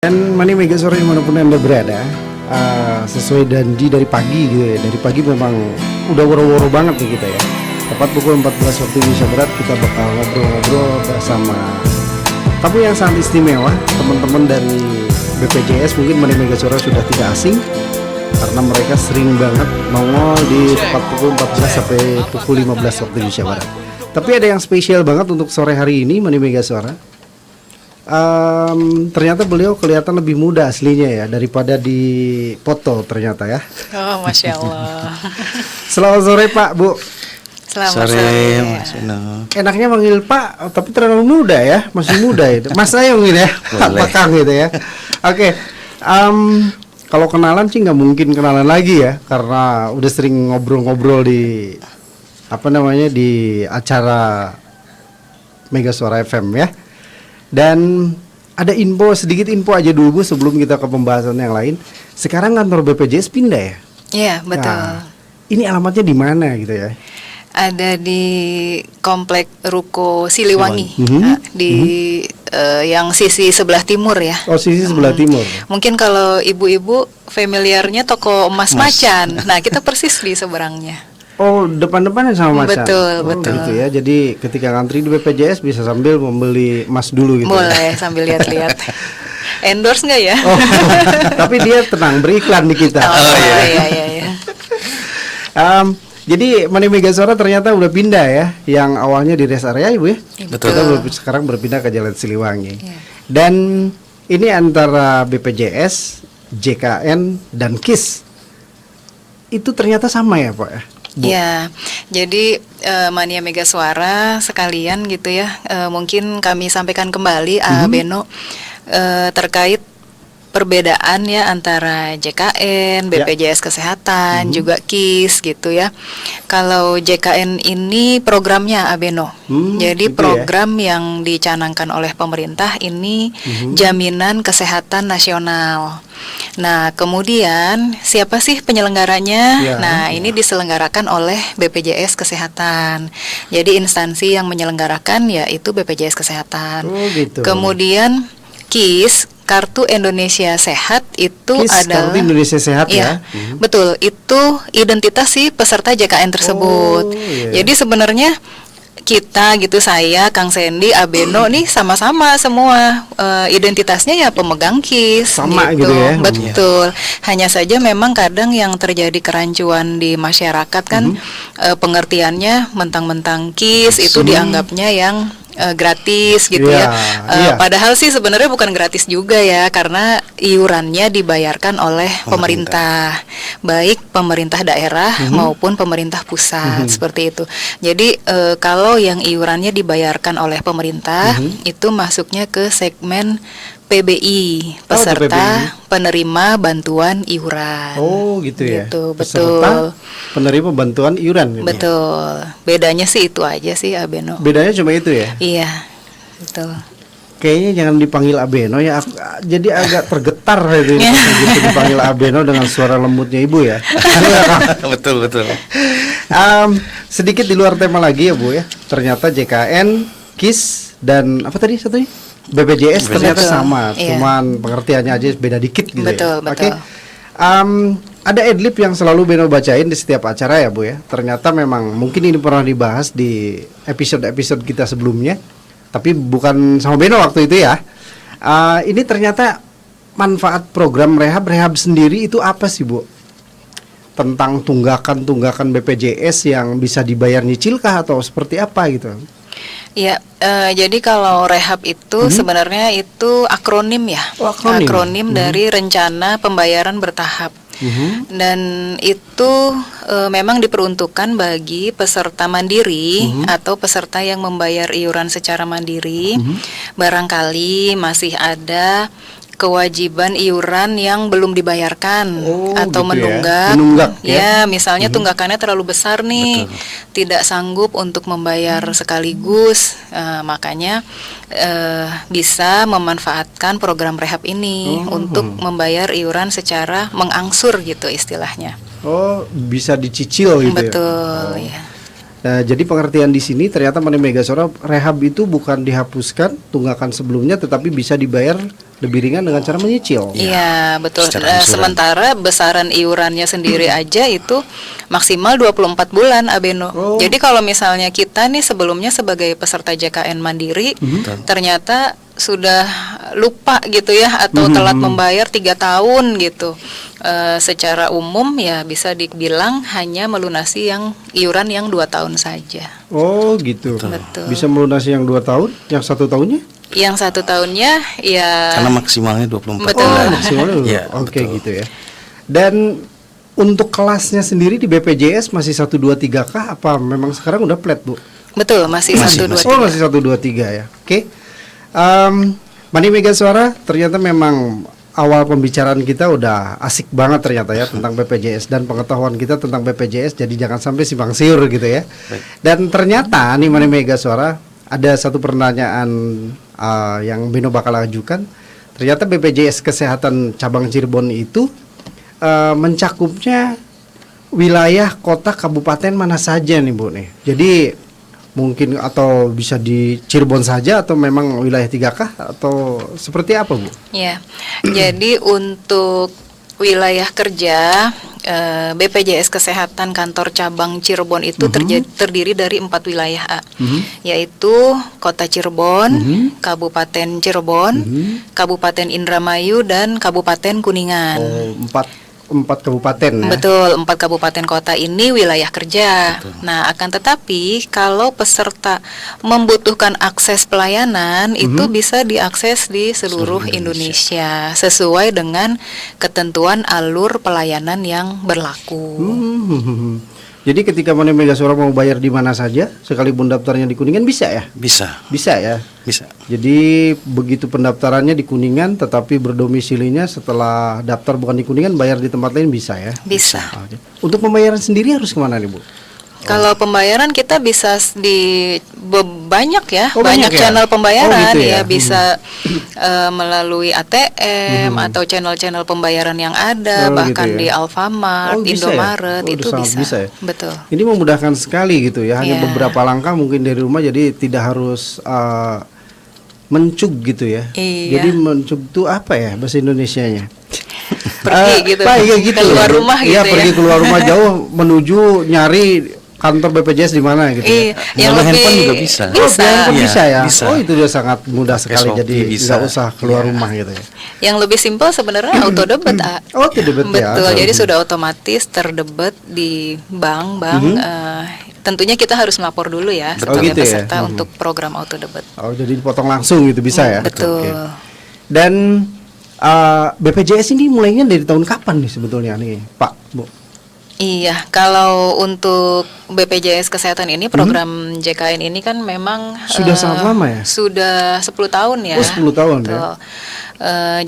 Dan Mani Mega Sore dimanapun Anda berada, sesuai janji dari pagi gitu ya. Dari pagi memang udah woro-woro banget nih kita ya. Tepat pukul 14 waktu Indonesia Barat kita bakal ngobrol-ngobrol bersama tamu yang sangat istimewa. Teman-teman dari BPJS mungkin Mani Mega Sore sudah tidak asing, karena mereka sering banget nongol di tepat pukul 14 sampai pukul 15 waktu Indonesia Barat. Tapi ada yang spesial banget untuk sore hari ini Mani Mega Sore. Ternyata beliau kelihatan lebih muda aslinya ya daripada di foto ternyata ya. Oh, Masya Allah. Selamat sore Pak, Bu. Selamat sore Mas Vino. Enaknya manggil Pak, tapi terlalu muda ya, masih muda itu. Mas saya mungkin ya, Pak Kang gitu ya. Oke, kalau kenalan sih nggak mungkin kenalan lagi ya, karena udah sering ngobrol-ngobrol di di acara Mega Suara FM ya. Dan ada sedikit info aja dulu Bu sebelum kita ke pembahasan yang lain. Sekarang kantor BPJS pindah ya? Iya, betul. Nah, ini alamatnya di mana gitu ya? Ada di Komplek Ruko Siliwangi, di yang sisi sebelah timur ya. Oh, sisi sebelah timur. Mungkin kalau ibu-ibu familiarnya toko emas Macan. Nah, kita persis di seberangnya. Oh, depan-depannya sama Macan. Betul. Gitu ya. Jadi ketika ngantri di BPJS bisa sambil membeli emas dulu gitu. Boleh sambil lihat-lihat. Endorse nggak ya? Oh, tapi dia tenang beriklan di kita. Oh iya. Jadi Mani Mega Sore ternyata udah pindah ya, yang awalnya di rest area Ibu ya. Betul. Kita sekarang berpindah ke Jalan Siliwangi. Iya. Dan ini antara BPJS, JKN dan KIS itu ternyata sama ya Pak ya? Ya, jadi Mania Mega Suara sekalian gitu ya, mungkin kami sampaikan kembali Beno terkait perbedaan ya antara JKN, BPJS Kesehatan, juga KIS gitu ya. Kalau JKN ini programnya Abeno, jadi program yang dicanangkan oleh pemerintah ini jaminan kesehatan nasional. Nah, kemudian siapa sih penyelenggaranya? Ini diselenggarakan oleh BPJS Kesehatan. Jadi instansi yang menyelenggarakan yaitu BPJS Kesehatan. Oh, gitu. Kemudian KIS, Kartu Indonesia Sehat itu KIS, adalah Kartu Indonesia Sehat ya. Betul, itu identitas si peserta JKN tersebut. Jadi sebenarnya kita gitu, saya, Kang Sandy, Abeno nih sama-sama semua identitasnya ya pemegang KIS sama gitu ya. Betul. Hanya saja memang kadang yang terjadi kerancuan di masyarakat kan pengertiannya mentang-mentang KIS itu dianggapnya yang gratis gitu ya. Padahal sih sebenarnya bukan gratis juga ya, karena iurannya dibayarkan oleh pemerintah, baik pemerintah daerah maupun pemerintah pusat seperti itu. Jadi kalau yang iurannya dibayarkan oleh pemerintah itu masuknya ke segmen PBI, peserta penerima bantuan iuran. Oh gitu ya. Gitu, peserta penerima bantuan iuran. Betul. Bedanya sih itu aja sih Abeno. Bedanya cuma itu ya? Iya, betul. Kayaknya jangan dipanggil Abeno ya. Jadi agak tergetar itu gitu dipanggil Abeno dengan suara lembutnya Ibu ya. Betul. Sedikit di luar tema lagi ya Bu ya. Ternyata JKN, KIS dan apa tadi satunya? BPJS ternyata sama, cuman pengertiannya aja beda dikit gitu betul, ya. Oke. Ada adlib yang selalu Beno bacain di setiap acara ya Bu ya. Ternyata memang mungkin ini pernah dibahas di episode-episode kita sebelumnya, tapi bukan sama Beno waktu itu ya. Ini ternyata manfaat program rehab sendiri itu apa sih Bu? Tentang tunggakan BPJS yang bisa dibayar nyicilkah atau seperti apa gitu? Ya, jadi kalau rehab itu sebenarnya itu akronim ya, akronim dari rencana pembayaran bertahap. Dan itu memang diperuntukkan bagi peserta mandiri atau peserta yang membayar iuran secara mandiri. Barangkali masih ada kewajiban iuran yang belum dibayarkan atau gitu menunggak ya, misalnya tunggakannya terlalu besar nih, tidak sanggup untuk membayar sekaligus, makanya bisa memanfaatkan program rehab ini untuk membayar iuran secara mengangsur gitu istilahnya. Oh, bisa dicicil gitu. Betul ya. Nah, jadi pengertian di sini ternyata Mani Mega Sore rehab itu bukan dihapuskan tunggakan sebelumnya, tetapi bisa dibayar lebih ringan dengan cara menyicil. Iya, betul. Secara angsuran. Sementara besaran iurannya sendiri aja itu maksimal 24 bulan, Abeno. Oh. Jadi kalau misalnya kita nih sebelumnya sebagai peserta JKN Mandiri, ternyata sudah lupa gitu ya, atau telat membayar 3 tahun gitu. Secara umum ya bisa dibilang hanya melunasi yang iuran yang 2 tahun saja. Oh gitu. Betul. Bisa melunasi yang 2 tahun, yang 1 tahunnya? Yang 1 tahunnya ya Karena maksimalnya 24 Betul. bulan. Maksimalnya dulu. Iya, Oke betul. gitu ya. Dan untuk kelasnya sendiri di BPJS masih 1 2 3 kah? Apa memang sekarang udah flat, Bu? betul masih Masih, 1 2 Oh masih 1 2 3 ya. Oke. Mani Mega Suara, ternyata memang awal pembicaraan kita udah asik banget ternyata ya tentang BPJS dan pengetahuan kita tentang BPJS, jadi jangan sampai simpang siur gitu ya. Baik. Dan ternyata nih Mani Mega Suara, ada satu pertanyaan yang Beno bakal ajukan. Ternyata BPJS Kesehatan cabang Cirebon itu mencakupnya wilayah kota kabupaten mana saja nih Bu nih. Jadi mungkin atau bisa di Cirebon saja atau memang wilayah 3 kah atau seperti apa Bu? Ya, jadi untuk wilayah kerja BPJS Kesehatan kantor cabang Cirebon itu terdiri dari 4 wilayah A, yaitu Kota Cirebon, Kabupaten Cirebon, Kabupaten Indramayu, dan Kabupaten Kuningan. Oh, empat kabupaten ya. Betul, 4 kabupaten kota ini wilayah kerja. Nah, akan tetapi kalau peserta membutuhkan akses pelayanan itu bisa diakses di seluruh Indonesia sesuai dengan ketentuan alur pelayanan yang berlaku. Jadi ketika Mani Mega Suara mau bayar di mana saja, sekalipun daftarnya di Kuningan bisa ya? Bisa, Bisa ya. bisa. Jadi begitu pendaftarannya di Kuningan, tetapi berdomisilinya setelah daftar bukan di Kuningan, bayar di tempat lain bisa ya? Bisa. Oke. Untuk pembayaran sendiri harus kemana nih Bu? Kalau pembayaran kita bisa banyak ya, Oh, banyak banyak ya? channel pembayaran Oh, gitu ya? bisa melalui ATM atau channel-channel pembayaran yang ada, Oh, bahkan gitu ya? di Alfamart, Oh, bisa ya? Indomaret Oh, itu udah bisa. bisa ya? Betul. Ini memudahkan sekali gitu ya, hanya Iya. beberapa langkah mungkin dari rumah, jadi tidak harus mencuk gitu ya. Iya. Jadi mencuk itu apa ya bahasa Indonesianya? Pergi gitu, gitu. keluar rumah gitu Iya, ya. pergi keluar rumah jauh menuju nyari kantor BPJS di mana gitu. Iya, yang Melalui lebih handphone juga bisa. Oh, bisa. handphone Iya, bisa ya. bisa. Oh, itu udah sangat mudah Pakai sekali. Shopee Jadi bisa. nggak usah keluar Iya. rumah gitu ya. Yang lebih simpel sebenarnya auto debit, A. Oh, auto debit ya. Betul, jadi sudah otomatis terdebit di bank. Tentunya kita harus melapor dulu ya Betul. sebagai Oh, gitu ya? peserta untuk program auto debit. Oh, jadi dipotong langsung gitu bisa ya. Betul. Oke. Dan BPJS ini mulainya dari tahun kapan nih sebetulnya nih, Pak, Bu? Iya, kalau untuk BPJS Kesehatan ini program JKN ini kan memang Sudah sangat lama ya? Sudah 10 tahun ya. Oh, 10 tahun ya. Betul.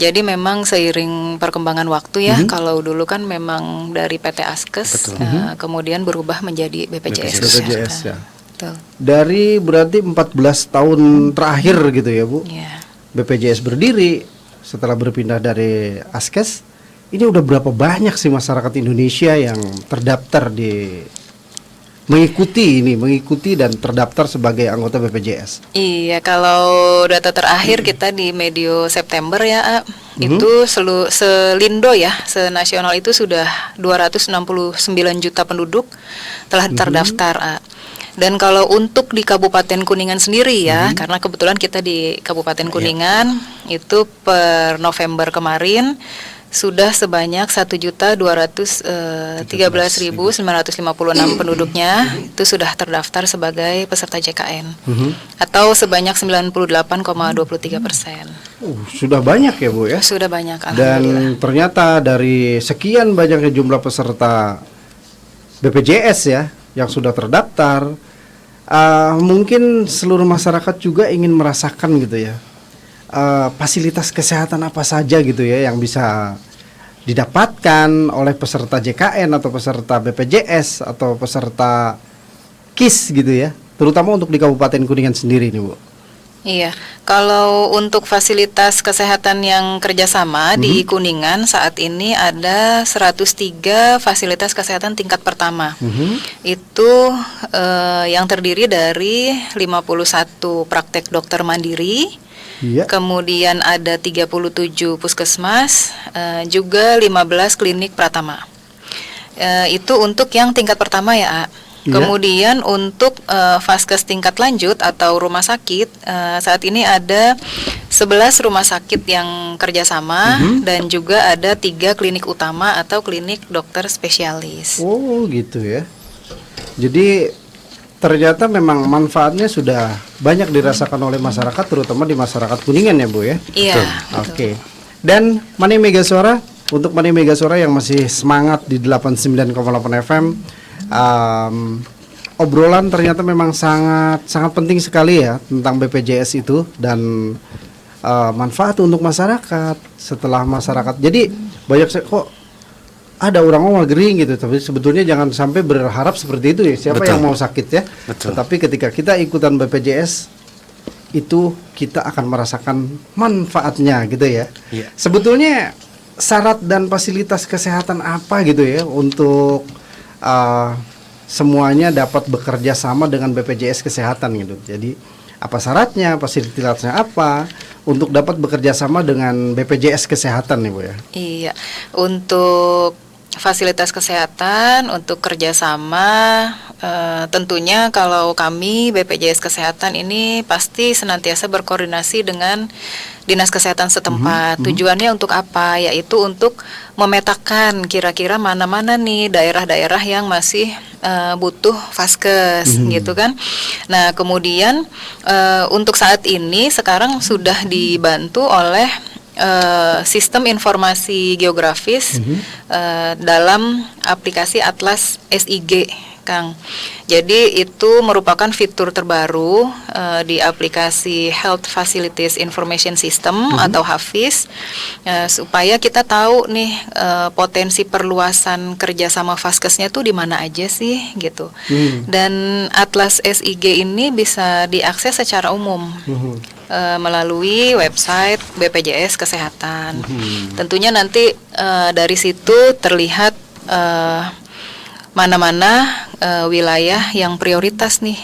Jadi memang seiring perkembangan waktu ya, kalau dulu kan memang dari PT Askes, kemudian berubah menjadi BPJS Kesehatan. BPJS ya. Betul. Dari berarti 14 tahun terakhir gitu ya, Bu. Iya. BPJS berdiri setelah berpindah dari Askes. Ini udah berapa banyak sih masyarakat Indonesia yang terdaftar mengikuti dan terdaftar sebagai anggota BPJS? Iya, kalau data terakhir kita di medio September ya, A, itu selindo ya, senasional itu sudah 269 juta penduduk telah terdaftar, A. Dan kalau untuk di Kabupaten Kuningan sendiri ya, karena kebetulan kita di Kabupaten Kuningan itu per November kemarin sudah sebanyak 1.213.956 penduduknya itu sudah terdaftar sebagai peserta JKN atau sebanyak 98,23%. Sudah banyak ya, Bu ya. Sudah banyak, alhamdulillah. Dan ternyata dari sekian banyaknya jumlah peserta BPJS ya yang sudah terdaftar, mungkin seluruh masyarakat juga ingin merasakan gitu ya, fasilitas kesehatan apa saja gitu ya yang bisa didapatkan oleh peserta JKN atau peserta BPJS atau peserta KIS gitu ya, terutama untuk di Kabupaten Kuningan sendiri nih, Bu. Iya, kalau untuk fasilitas kesehatan yang kerjasama di Kuningan saat ini ada 103 fasilitas kesehatan tingkat pertama. Itu yang terdiri dari 51 praktek dokter mandiri, Iya. kemudian ada 37 puskesmas, juga 15 klinik pratama. Itu untuk yang tingkat pertama ya, A. Iya. Kemudian untuk vaskes tingkat lanjut atau rumah sakit, saat ini ada 11 rumah sakit yang kerjasama dan juga ada 3 klinik utama atau klinik dokter spesialis. Oh gitu ya. Jadi ternyata memang manfaatnya sudah banyak dirasakan oleh masyarakat, terutama di masyarakat Kuningan ya Bu ya. Iya. Oke. Dan Mani Mega Suara, untuk Mani Mega Suara yang masih semangat di 89,8 FM, obrolan ternyata memang sangat penting sekali ya tentang BPJS itu dan manfaat untuk masyarakat setelah masyarakat. Jadi banyak kok ada orang ngomong gering gitu, tapi sebetulnya jangan sampai berharap seperti itu ya. Siapa Betul. yang mau sakit ya? Betul. Tetapi ketika kita ikutan BPJS itu kita akan merasakan manfaatnya gitu ya. Iya. Sebetulnya syarat dan fasilitas kesehatan apa gitu ya untuk semuanya dapat bekerja sama dengan BPJS Kesehatan gitu. Jadi apa syaratnya, fasilitasnya apa untuk dapat bekerja sama dengan BPJS Kesehatan nih Bu ya? Iya, untuk fasilitas kesehatan, untuk kerjasama, tentunya kalau kami BPJS Kesehatan ini pasti senantiasa berkoordinasi dengan Dinas Kesehatan setempat. Tujuannya untuk apa? Yaitu untuk memetakan kira-kira mana-mana nih daerah-daerah yang masih butuh vaskes gitu kan. Nah kemudian untuk saat ini sekarang sudah dibantu oleh sistem informasi geografis dalam aplikasi Atlas SIG, Kang. Jadi itu merupakan fitur terbaru di aplikasi Health Facilities Information System atau HAFIS, supaya kita tahu nih potensi perluasan kerjasama vaskesnya tuh di mana aja sih gitu. Dan Atlas SIG ini bisa diakses secara umum melalui website BPJS Kesehatan. Tentunya nanti dari situ terlihat mana-mana wilayah yang prioritas nih,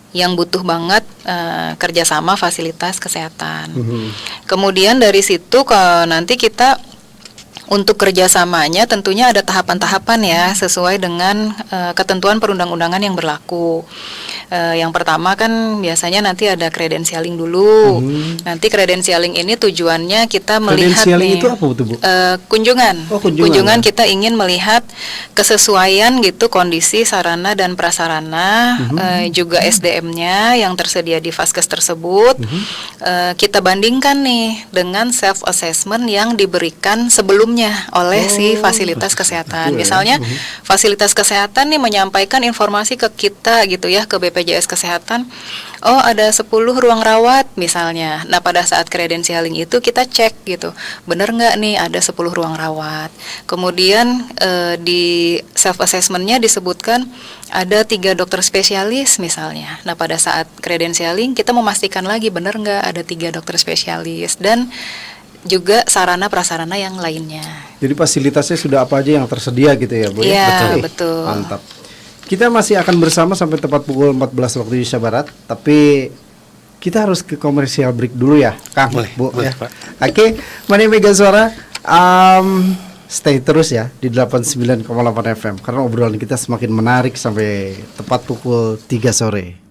yang butuh banget kerjasama fasilitas kesehatan. Kemudian dari situ nanti kita untuk kerjasamanya tentunya ada tahapan-tahapan ya, sesuai dengan ketentuan perundang-undangan yang berlaku. Yang pertama kan biasanya nanti ada credentialing dulu. Nanti credentialing ini tujuannya kita melihat Credentialing nih, itu apa betul Bu? Kunjungan. Oh, kunjungan ya. Kita ingin melihat kesesuaian gitu kondisi sarana dan prasarana, juga SDM-nya yang tersedia di vaskes tersebut. Kita bandingkan nih dengan self assessment yang diberikan sebelumnya oleh si fasilitas kesehatan. Misalnya fasilitas kesehatan nih menyampaikan informasi ke kita gitu ya, ke BPJS Kesehatan. Oh, ada 10 ruang rawat misalnya. Nah, pada saat credentialing itu kita cek gitu, bener nggak nih ada 10 ruang rawat. Kemudian di self assessment-nya disebutkan ada 3 dokter spesialis misalnya. Nah, pada saat credentialing kita memastikan lagi bener nggak ada 3 dokter spesialis dan juga sarana prasarana yang lainnya. Jadi fasilitasnya sudah apa aja yang tersedia gitu ya Bu? Iya, betul. Mantap. Kita masih akan bersama sampai tepat pukul 14 waktu Indonesia Barat, tapi kita harus ke komersial break dulu ya, Kang, Boleh, Bu boleh, ya. Pak. Oke, Mani Mega Suara, stay terus ya di 89,8 FM karena obrolan kita semakin menarik sampai tepat pukul 3 sore.